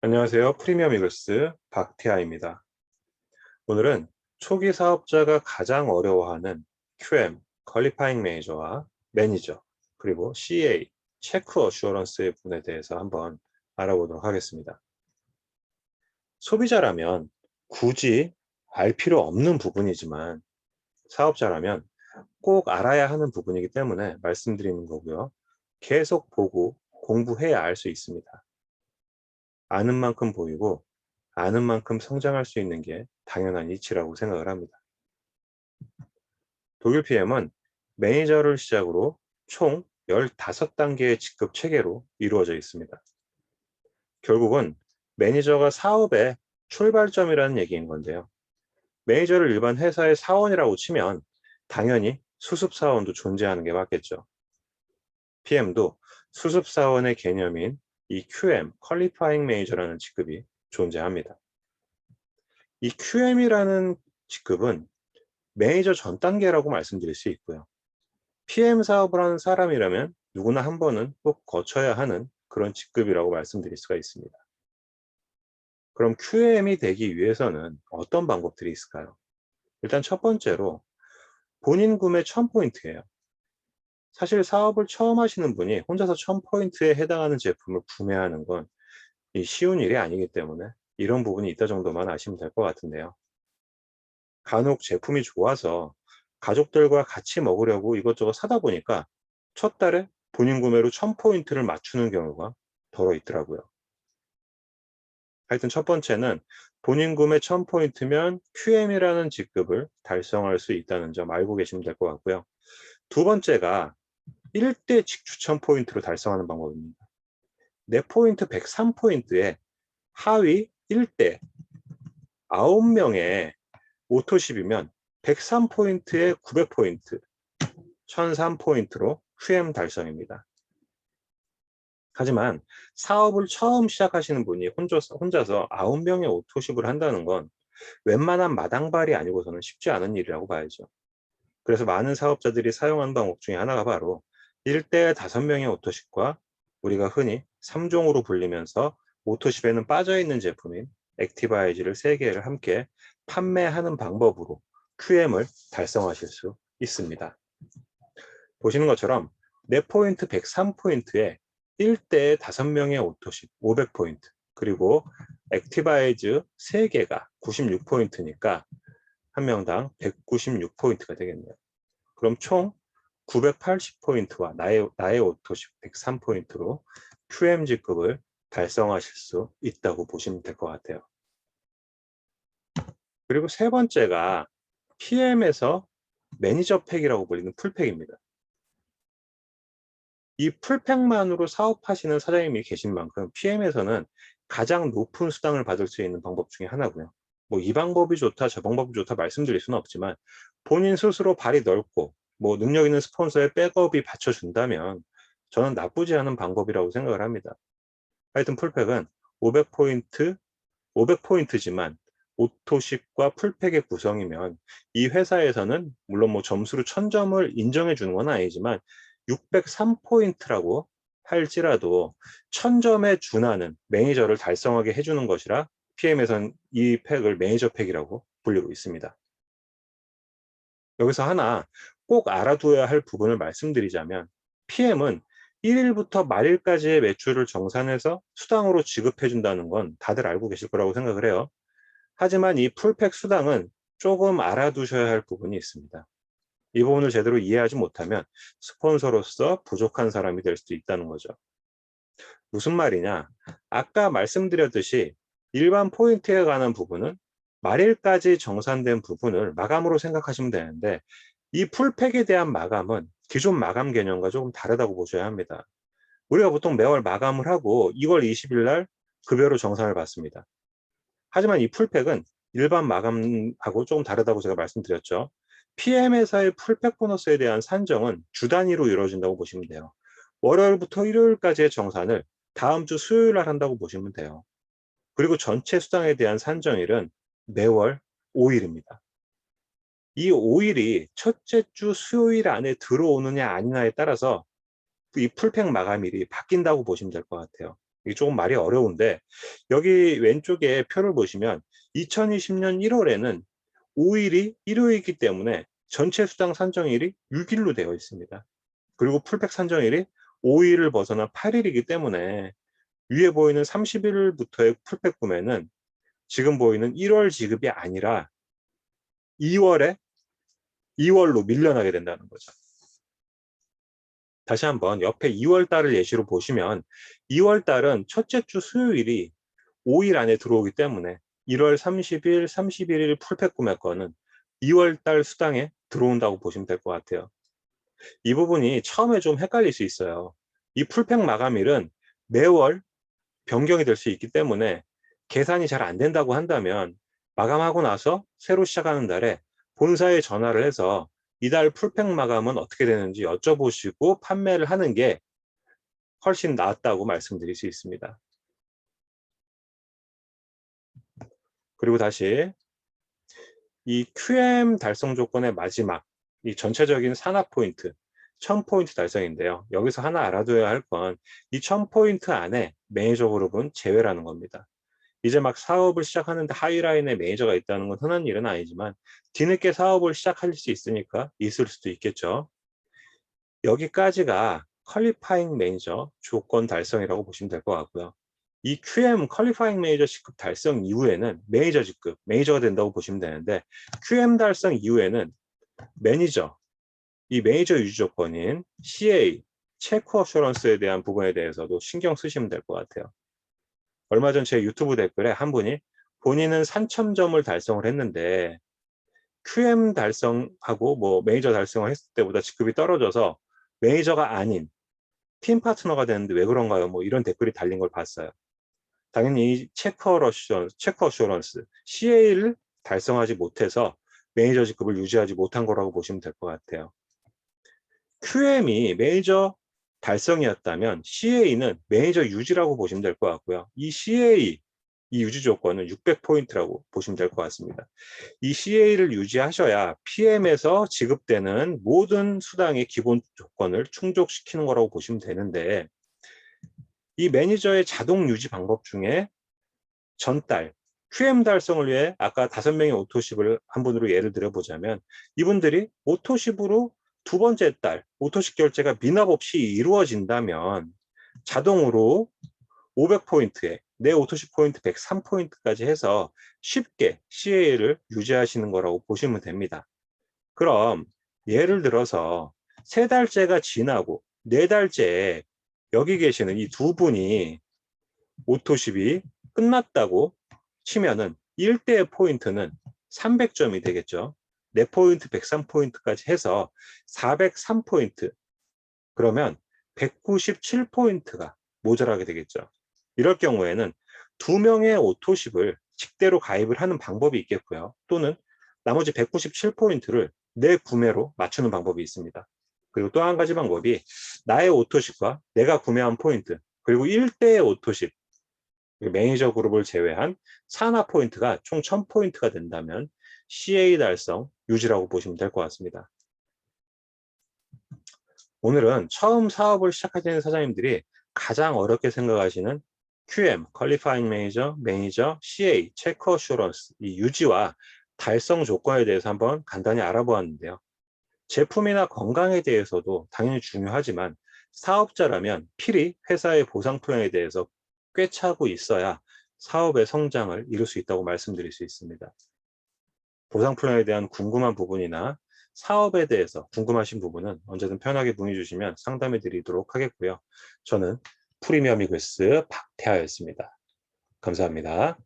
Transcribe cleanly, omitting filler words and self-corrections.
안녕하세요. 프리미엄 이글스 박태하입니다. 오늘은 초기 사업자가 가장 어려워하는 QM, 퀄리파잉 매니저와 매니저, 그리고 CA, 체크 어슈어런스의 부분에 대해서 한번 알아보도록 하겠습니다. 소비자라면 굳이 알 필요 없는 부분이지만 사업자라면 꼭 알아야 하는 부분이기 때문에 말씀드리는 거고요. 계속 보고 공부해야 알 수 있습니다. 아는 만큼 보이고 아는 만큼 성장할 수 있는 게 당연한 이치라고 생각을 합니다. 독일 PM은 매니저를 시작으로 총 15단계의 직급 체계로 이루어져 있습니다. 결국은 매니저가 사업의 출발점이라는 얘기인 건데요. 매니저를 일반 회사의 사원이라고 치면 당연히 수습사원도 존재하는 게 맞겠죠. PM도 수습사원의 개념인 이 QM, 퀄리파잉 매니저라는 직급이 존재합니다. 이 QM이라는 직급은 매니저 전 단계라고 말씀드릴 수 있고요. PM 사업을 하는 사람이라면 누구나 한 번은 꼭 거쳐야 하는 그런 직급이라고 말씀드릴 수가 있습니다. 그럼 QM이 되기 위해서는 어떤 방법들이 있을까요? 일단 첫 번째로 본인 구매 1000포인트예요. 사실 사업을 처음 하시는 분이 혼자서 1000포인트에 해당하는 제품을 구매하는 건 쉬운 일이 아니기 때문에 이런 부분이 있다 정도만 아시면 될 것 같은데요. 간혹 제품이 좋아서 가족들과 같이 먹으려고 이것저것 사다 보니까 첫 달에 본인 구매로 1000포인트를 맞추는 경우가 더러 있더라고요. 하여튼 첫 번째는 본인 구매 1000포인트면 QM이라는 직급을 달성할 수 있다는 점 알고 계시면 될 것 같고요. 두 번째가 1대 직추천 포인트로 달성하는 방법입니다. 내 포인트 103포인트에 하위 1대 9명의 오토십이면 103포인트에 900포인트, 1003포인트로 QM 달성입니다. 하지만 사업을 처음 시작하시는 분이 혼자서 9명의 오토십을 한다는 건 웬만한 마당발이 아니고서는 쉽지 않은 일이라고 봐야죠. 그래서 많은 사업자들이 사용하는 방법 중에 하나가 바로 1대 5명의 오토십과 우리가 흔히 3종으로 불리면서 오토십에는 빠져있는 제품인 액티바이즈를 3개를 함께 판매하는 방법으로 QM을 달성하실 수 있습니다. 보시는 것처럼 내 포인트 103포인트에 1대 5명의 오토십 500포인트, 그리고 액티바이즈 3개가 96포인트니까 한 명당 196포인트가 되겠네요. 그럼 총 980포인트와 나의 오토십 103포인트로 QMG급을 달성하실 수 있다고 보시면 될 것 같아요. 그리고 세 번째가 PM에서 매니저 팩이라고 불리는 풀팩입니다. 이 풀팩만으로 사업하시는 사장님이 계신 만큼 PM에서는 가장 높은 수당을 받을 수 있는 방법 중에 하나고요. 뭐 이 방법이 좋다, 저 방법이 좋다 말씀드릴 수는 없지만 본인 스스로 발이 넓고 뭐 능력 있는 스폰서의 백업이 받쳐준다면 저는 나쁘지 않은 방법이라고 생각을 합니다. 하여튼 풀팩은 500포인트, 500포인트지만 오토십과 풀팩의 구성이면 이 회사에서는 물론 뭐 점수로 1000점을 인정해 주는 건 아니지만 603포인트라고 할지라도 1000점에 준하는 매니저를 달성하게 해주는 것이라 PM에선 이 팩을 매니저 팩이라고 불리고 있습니다. 여기서 하나 꼭 알아둬야 할 부분을 말씀드리자면 PM은 1일부터 말일까지의 매출을 정산해서 수당으로 지급해 준다는 건 다들 알고 계실 거라고 생각을 해요. 하지만 이 풀팩 수당은 조금 알아두셔야 할 부분이 있습니다. 이 부분을 제대로 이해하지 못하면 스폰서로서 부족한 사람이 될 수도 있다는 거죠. 무슨 말이냐? 아까 말씀드렸듯이 일반 포인트에 관한 부분은 말일까지 정산된 부분을 마감으로 생각하시면 되는데 이 풀팩에 대한 마감은 기존 마감 개념과 조금 다르다고 보셔야 합니다. 우리가 보통 매월 마감을 하고 2월 20일 날 급여로 정산을 받습니다. 하지만 이 풀팩은 일반 마감하고 조금 다르다고 제가 말씀드렸죠. PM회사의 풀팩 보너스에 대한 산정은 주 단위로 이루어진다고 보시면 돼요. 월요일부터 일요일까지의 정산을 다음 주 수요일 날 한다고 보시면 돼요. 그리고 전체 수당에 대한 산정일은 매월 5일입니다. 이 5일이 첫째 주 수요일 안에 들어오느냐 아니냐에 따라서 이 풀팩 마감일이 바뀐다고 보시면 될 것 같아요. 이게 조금 말이 어려운데 여기 왼쪽에 표를 보시면 2020년 1월에는 5일이 일요일이기 때문에 전체 수당 산정일이 6일로 되어 있습니다. 그리고 풀백 산정일이 5일을 벗어나 8일이기 때문에 위에 보이는 31일부터의 풀백 구매는 지금 보이는 1월 지급이 아니라 2월로 밀려나게 된다는 거죠. 다시 한번 옆에 2월 달을 예시로 보시면 2월 달은 첫째 주 수요일이 5일 안에 들어오기 때문에 1월 30일, 31일 풀팩 구매권은 2월 달 수당에 들어온다고 보시면 될 것 같아요. 이 부분이 처음에 좀 헷갈릴 수 있어요. 이 풀팩 마감일은 매월 변경이 될 수 있기 때문에 계산이 잘 안 된다고 한다면 마감하고 나서 새로 시작하는 달에 본사에 전화를 해서 이달 풀팩 마감은 어떻게 되는지 여쭤보시고 판매를 하는 게 훨씬 낫다고 말씀드릴 수 있습니다. 그리고 다시 이 QM 달성 조건의 마지막, 이 전체적인 산업 포인트, 1000포인트 달성인데요. 여기서 하나 알아둬야 할 건 이 1000포인트 안에 매니저 그룹은 제외라는 겁니다. 이제 막 사업을 시작하는데 하이라인에 매니저가 있다는 건 흔한 일은 아니지만 뒤늦게 사업을 시작할 수 있으니까 있을 수도 있겠죠. 여기까지가 퀄리파잉 매니저 조건 달성이라고 보시면 될 것 같고요. 이 QM 퀄리파잉 매니저 직급 달성 이후에는 매니저 직급, 매니저가 된다고 보시면 되는데 QM 달성 이후에는 매니저, 이 매니저 유지 조건인 CA, 체크 어슈런스에 대한 부분에 대해서도 신경 쓰시면 될 것 같아요. 얼마 전 제 유튜브 댓글에 한 분이 본인은 3000점을 달성을 했는데 QM 달성하고 뭐 매니저 달성을 했을 때보다 직급이 떨어져서 매니저가 아닌 팀 파트너가 되는데 왜 그런가요? 뭐 이런 댓글이 달린 걸 봤어요. 당연히 이 체크 어슈런스, CA를 달성하지 못해서 매니저 직급을 유지하지 못한 거라고 보시면 될 것 같아요. QM이 매니저 달성이었다면 CA는 매니저 유지라고 보시면 될 것 같고요. 이 CA, 이 유지 조건은 600포인트라고 보시면 될 것 같습니다. 이 CA를 유지하셔야 PM에서 지급되는 모든 수당의 기본 조건을 충족시키는 거라고 보시면 되는데 이 매니저의 자동 유지 방법 중에 전달, QM 달성을 위해 아까 5명의 오토십을 한 분으로 예를 들어보자면 이분들이 오토십으로 두 번째 달 오토십 결제가 미납 없이 이루어진다면 자동으로 500포인트에 내 오토십 포인트 103포인트까지 해서 쉽게 CA를 유지하시는 거라고 보시면 됩니다. 그럼 예를 들어서 3달째가 지나고 4달째에 여기 계시는 이 두 분이 오토십이 끝났다고 치면은 1대의 포인트는 300점이 되겠죠. 4포인트 103포인트까지 해서 403포인트. 그러면 197포인트가 모자라게 되겠죠. 이럴 경우에는 2명의 오토십을 직대로 가입을 하는 방법이 있겠고요. 또는 나머지 197포인트를 내 구매로 맞추는 방법이 있습니다. 그리고 또 한 가지 방법이 나의 오토십과 내가 구매한 포인트, 그리고 1대의 오토십, 매니저 그룹을 제외한 산하 포인트가 총 1000포인트가 된다면 CA 달성 유지라고 보시면 될 것 같습니다. 오늘은 처음 사업을 시작하시는 사장님들이 가장 어렵게 생각하시는 QM, Qualifying Manager, 매니저, CA, 체크 어슈런스, 이 유지와 달성 조건에 대해서 한번 간단히 알아보았는데요. 제품이나 건강에 대해서도 당연히 중요하지만 사업자라면 필히 회사의 보상 플랜에 대해서 꿰차고 있어야 사업의 성장을 이룰 수 있다고 말씀드릴 수 있습니다. 보상 플랜에 대한 궁금한 부분이나 사업에 대해서 궁금하신 부분은 언제든 편하게 문의 주시면 상담해 드리도록 하겠고요. 저는 프리미엄 이글스 박태하였습니다. 감사합니다.